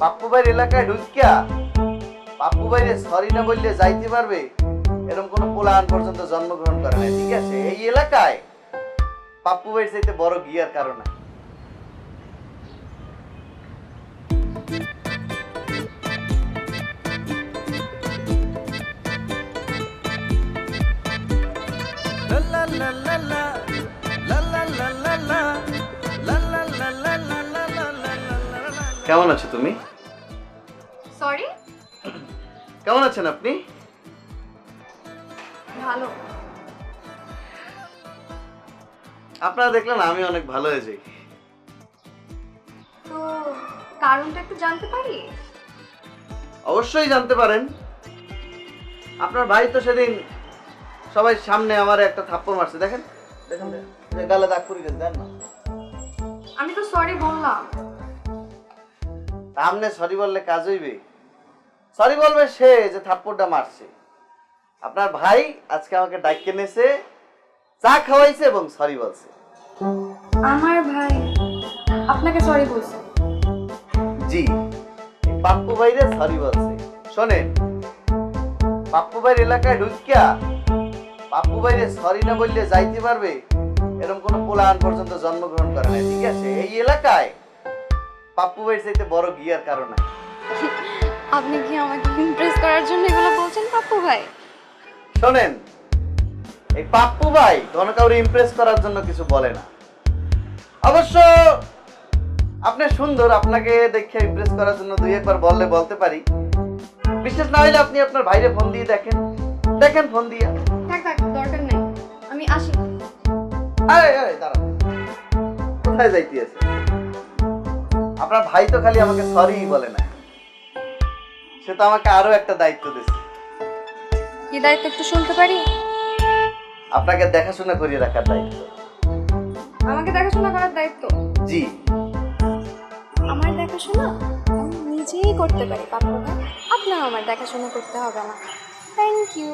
পাপ্পু ভাইয়ের এলাকায় ঢুকিয়া পাপ্পু ভাইরে সরি না বললে যাইতে পারবে এরকম কোনো পোলাহান পর্যন্ত জন্মগ্রহণ করে না, ঠিক আছে? এই এলাকায় পাপ্পু ভাইয়ের চাইতে বড় গিয়ার কারণ নাই। কেমন আছো তুমি? সরি? কেমন আছেন আপনি? ভালো। আপনারা দেখলেন আমি অনেক ভালো হয়ে যাই। তো কারণটা একটু জানতে পারি? অবশ্যই জানতে পারেন। আপনার ভাই তো সেদিন সবাই সামনে আমার একটা থাপ্পড় মারছে, দেখেন দেখেন গালে দাগ পড়ে গেছে, দেন না। আমি তো সরি বললাম। সামনে সরি বললে কাজ হইবে? সরি বলবে সে যে থাপ্পড়টা মারছে। আপনার ভাই আজকে আমাকে ডাইকে নেছে, চা খাওয়াইছে এবং সরি বলছে। আমার ভাই আপনাকে সরি বলছে? জি, পাপ্পু ভাইরে সরি বলছে। শোনেন, পাপ্পু ভাইয়ের এলাকায় ঢুকিয়া পাপ্পু ভাইরে সরি না বললে যাইতে পারবে এরকম কোনো পোলাহান পর্যন্ত জন্মগ্রহণ করে না, ঠিক আছে? এই এলাকায় পাপ্পু ভাইয়ের চাইতে বড় গিয়ার কারণ নাই। আপনি কি আমাকে ইমপ্রেস করার জন্য এগুলো বলছেন পাপ্পু ভাই? শোনেন, এই পাপ্পু ভাই কোনো কাউকে ইমপ্রেস করার জন্য কিছু বলে না। অবশ্য আপনি সুন্দর, আপনাকে দেখে ইমপ্রেস করার জন্য দুই একবার বললে বলতে পারি। বিশ্বাস না হইলে আপনি আপনার ভাইরে ফোন দিয়ে দেখেন, দেখেন ফোন দিয়া। থাক থাক, দরকার নেই, আমি আসি। আরে আরে দাঁড়ান, কোথায় যাইতে আছে? আপনার ভাই তো খালি আমাকে সরি বলে না, সে তো আমাকে আরো একটা দায়িত্ব দিয়েছে। কি দায়িত্ব একটু শুনতে পারি? আপনাকে দেখাশোনা করিয়ে রাখার দায়িত্ব। আমাকে দেখাশোনা করার দায়িত্ব? জি। আমার দেখাশোনা আমি নিজেই করতে পারি পাপ্পু ভাই, আপনার আমার দেখাশোনা করতে হবে না। Thank you.